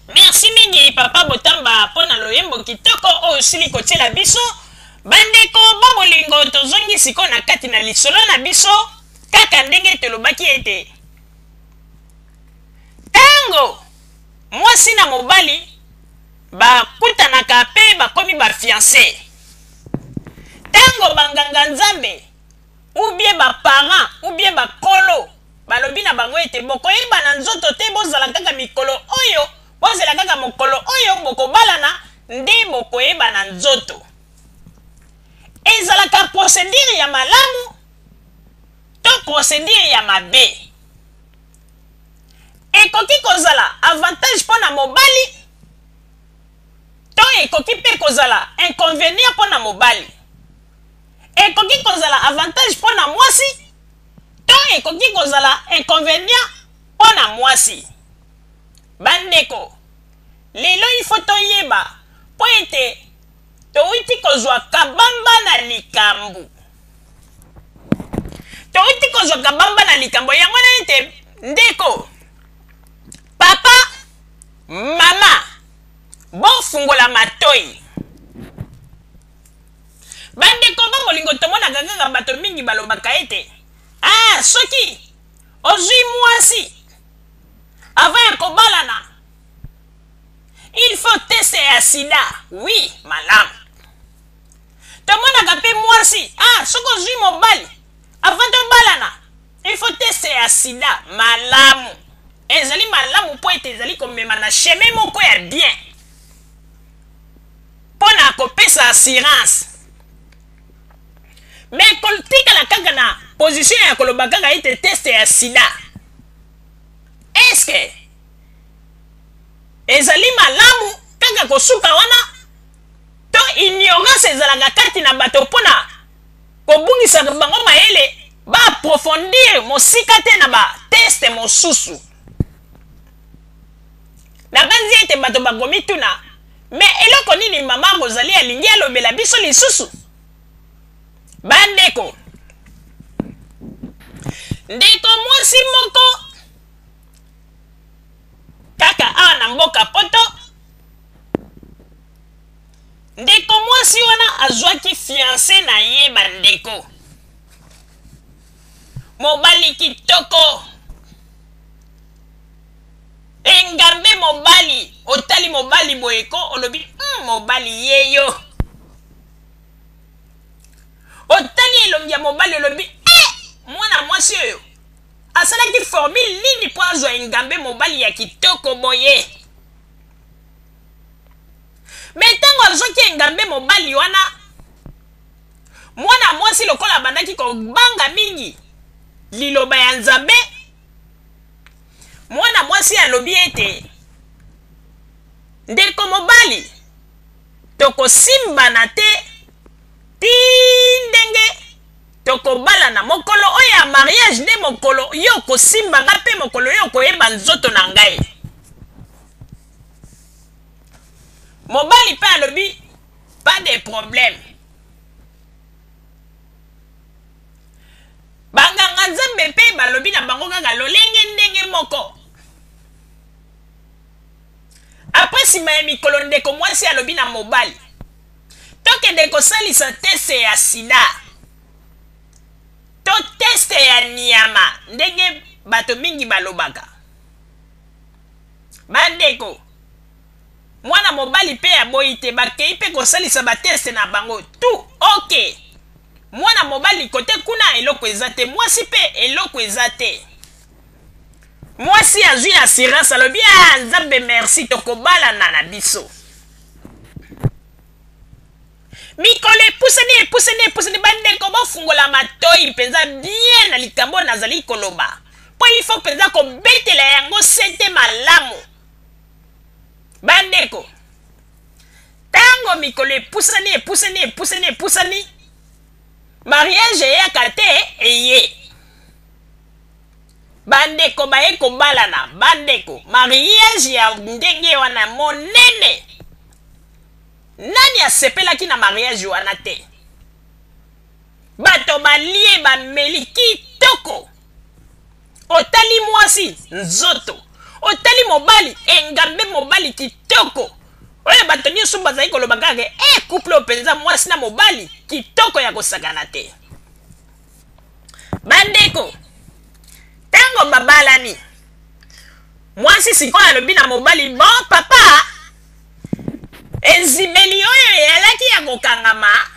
Merci mingi papa Botamba pona loyembo kitoko o sili kotiela biso. Bandeko bolingo tozongi siko na kati na lisolo na biso kaka ndenge tolobaki ete. Tango mwasi na mobali bakutanaka pe bakomi ba fiancé. Tango banganga nzambe ou bien ba parents ou bien ba kolo balobi na bango ete bokoyeba na nzoto te bozala kaka mikolo oyo bozala kaka mokolo oyo bokobalana nde bokoyeba na nzoto. Ezalaka procédure ya malamu to procédure ya mabe. Ekoki kozala avantage pona mobali to ekoki pe kozala inconvénient pona mobali. Ekoki kozala avantage pona mwasi to ekoki kozala inconvénient pona mwasi. Bandeko lelo ifo toyeba po ete touti kozwa kabamba na likambo. Touti kozwa kabamba na likambo yango na ete ndeko papa mama bofungola matoi. Bandeko bolingo tomona kaka bato mingi balobaka ete soki ozwi mwasi avant ya kobalana il faut tester ya sida. Oui, malamu. Tomonaka pe mwasi soki ozwi mobali avant tobalana il faut tester ya sida. Malamu. Ezali malamu po ete ezali komema na chemin moko ya bien pona kopesa assurance. Mais kotikala kaka na position ya koloba kaka ete teste ya sida. Est-ce que ezali malamu kaka kosuka wana to ignorance ezalaka kati na bato pona kobungisa bango mayele ba approfondir mosika te na ba teste mosusu. Na banzi ete bato bakomi tuna mais eloko nini mama Rosalie alingi alobela biso lisusu. Bandeko ndeko mwasi moko kaka awa na mboka poto ndeko mwasi wana azwaki fiancé na ye. Bandeko mobali kitoko engambe mobali otali mobali boyeko olobi mobali yeyo. Otali elongi ya mobali olobi mwana mwasi oyo asalaki formule nini po azwa engambe mobali ya kitoko boye. Mais tango azwaki engambe mobali wana mwana mwasi lokola bandaki kobanga mingi liloba ya nzambe, mwana mwasi alobi ete ndeko mobali tokosimbana te ti ndenge tokobalana mokolo oyo ya mariage nde mokolo yo kosimbanga pe mokolo yo koyeba nzoto na ngai. Mobali pe alobi pas de problème. Banganga nzambe pe balobi na bango kaka lolenge ndenge moko. Après sima ya mikolo ndeko mwasi alobi na mobali tokende kosalisa teste ya sida to teste ya niyama ndenge bato mingi balobaka. Bandeko mwana mobali pe aboyi te bakei pe kosalisa bateste na bango tu ok. Mwana mobali kote kuna eloko eza te, mwasi pe eloko eza te. Mwasi azwi assurance alobi nzambe merci tokobalana na biso. Mikolo epusani bandeko bofungola matoi mpenza bien na likambo nazali koloba po il faut mpenza kobetela yango sete malamu. Bandeko tango mikolo epusani mariage eyaka te eye. Bandeko baye kobalana. Bandeko mariage ya ndenge wana monene nani asepelaki na mariage wana te. Bato balie bameli kitoko. Otali mwasi nzoto, otali mobali engambe mobali kitoko oyo bato nyonso bazali koloba kaka couple openza mwasi na mobali kitoko ya kosakana te. Bandeko tango babalani mwasi sikoyo alobi na mobali bon papa ezimeli oyo eyalaki ya kokangama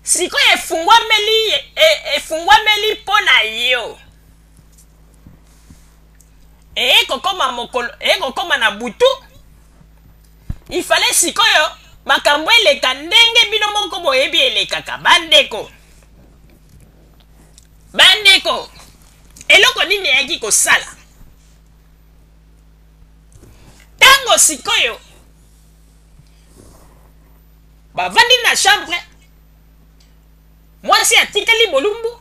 sikoyo efungwameli mpo na yo ekokoma na butu ifale sikoyo makambo eleka ndenge bino moko boyebi elekaka. Bandeko eloko nini eyaki kosala tango sikoyo bavandi na chambre mwasi atikali bolumbu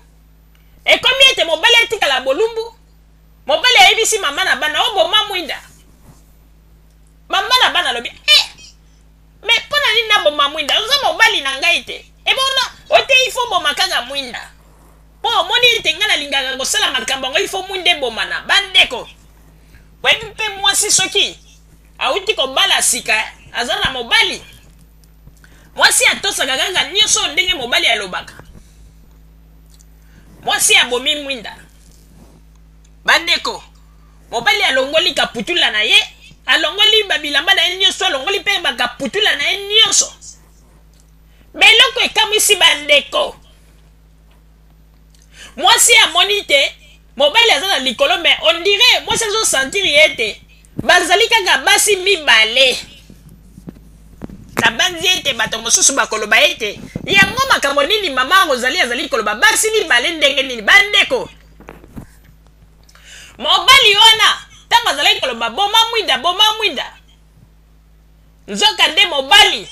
ekomi ete mobali atikala bolumbu mobali ayebisi mama na bana oboma mwinda mama na bana lobi me mpona nini naboma mwinda oza mobali na ngai te ebona ote ifo boma kaka mwinda po omoni ete ngai nalingaka kosala makambo yango ifo mwinda ebomana. Bandeko webi mpe mwasi soki awuti kobala sika aza na mobali mwasi atosaka kaka nyonso ndenge mobali alobaka mwasi abomi mwinda. Bandeko mobali alongoli kaputula na ye alongoli babilamba na ye nyonso alongoli mpe bakaputula na ye nyonso beloko ekamwisi. Bandeko mwasi amoni te mobali aza na likolo me on dirait mwasi azosantiri ye te bazali kaka basi mibale na banzi ete bato mosusu bakoloba ete yango makambo nini mama azali koloba basi mibale ndenge nini. Bandeko mobali wana ntango azali koloba boma mwinda nzoka nde mobali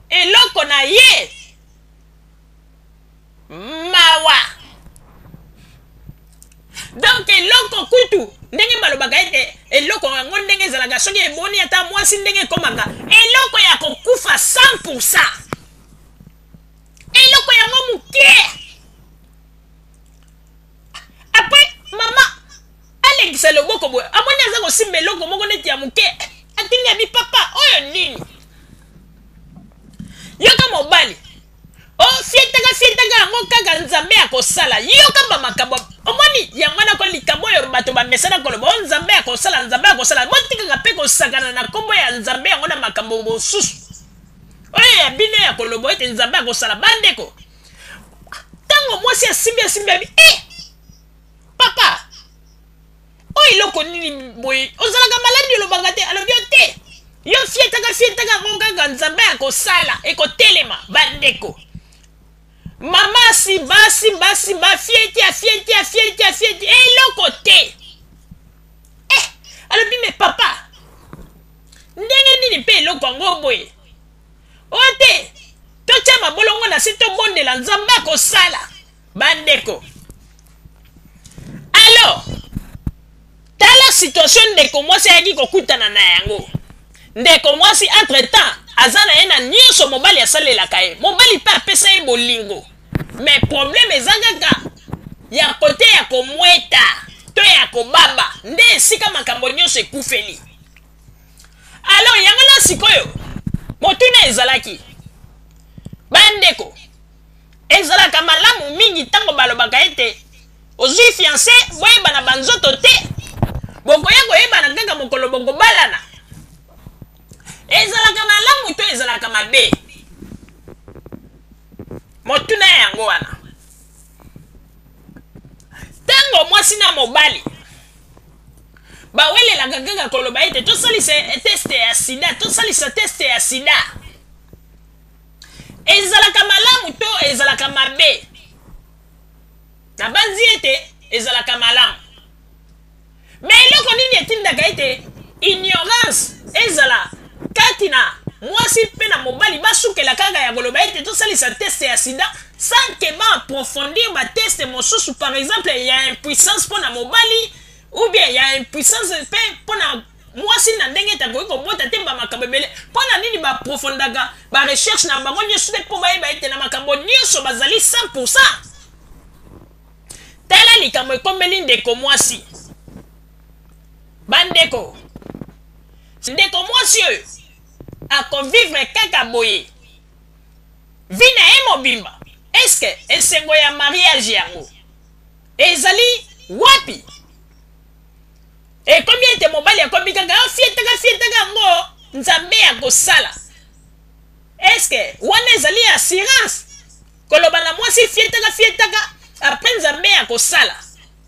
eloko na ye mawa donc eloko kutu ndenge balobaka ete eloko yango ndenge ezalaka soki eboni ata mwasi ndenge ekomaka eloko ya kokufa 100%, eloko yango moke apres mama alekisa loboko boye amoni aza kosimba eloko moko neti ya moke atindi abi papa oyo nini yoka mobali fietaka yango kaka nzambe ya kosala yoka bamakambo omoni yango na likambo oyo bato bamesana koloba o nzambe ya kosala botikaka mpe kosakana na nkombo ya nzambe yango na makambo mosusu oyo ya bino ya koloba ete nzambe ya kosala. Bandeko ntango mwasi asimbi abi papa oyo eloko nini boye ozalaka maladi olobanga te alobi yo te yo fietaka yango kaka nzambe ya kosala ekotelema. Bandeko mama simba fieti eloko te alobi me papa ndenge nini mpe eloko yango boye oyo te totya mabolongo na se tobondela nzambe akosala. Bandeko alors tala situation ndeko mwasi ayaki kokutana na yango. Ndeko mwasi entre temps aza na ye na nyonso mobali asalelaka ye mobali mpe apesa ye bolingo me probleme eza kaka ya kote ya komweta to ya kobaba nde esika makambo nyonso ekufeli. Alors yango na sikoyo motuna ezalaki. Bandeko ezalaka malamu mingi ntango balobaka ete ozwi fiancé boyeba na banzoto te bokoya koyeba na kaka mokolo bokobalana ezalaka malamu to ezalaka mabe motuna yango wana tango mwasi na mobali bawelelaka kaka koloba ete tosalisa teste ya sida ezalaka malamu to ezalaka mabe na banzi ete ezalaka malamu me eloko nini etindaka ete ignorance ezala kati na mwasi mpe na mobali basukela kaka ya koloba ete tosalisa teste ya sida sans ke baapprofondir bateste mosusu. Par exemple ya impuissance mpo na mobali ou bien ya impuissance mpe mpo na mwasi na ndenge ete akoki kobota te bamakambo ebele mpo na nini baaprofondaka barecherche na bango nyonso te mpo bayeba ete na makambo nyonso bazali 100%. Tala likambo ekombeli ndeko mwasi bandeko ndeko mwasi oyo akovivre kaka boye vi na ye mobimba eske esengo ya mariage yango ezali wapi ekomi ete mobali akomi kaka fietaka yango nzambe ya kosala eske wana ezali assurance koloba na mwasi fietaka apres nzambe ya kosala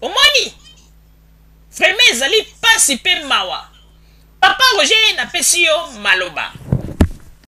omoni vraiment ezali pasi mpe mawa papa Roger napesi yo maloba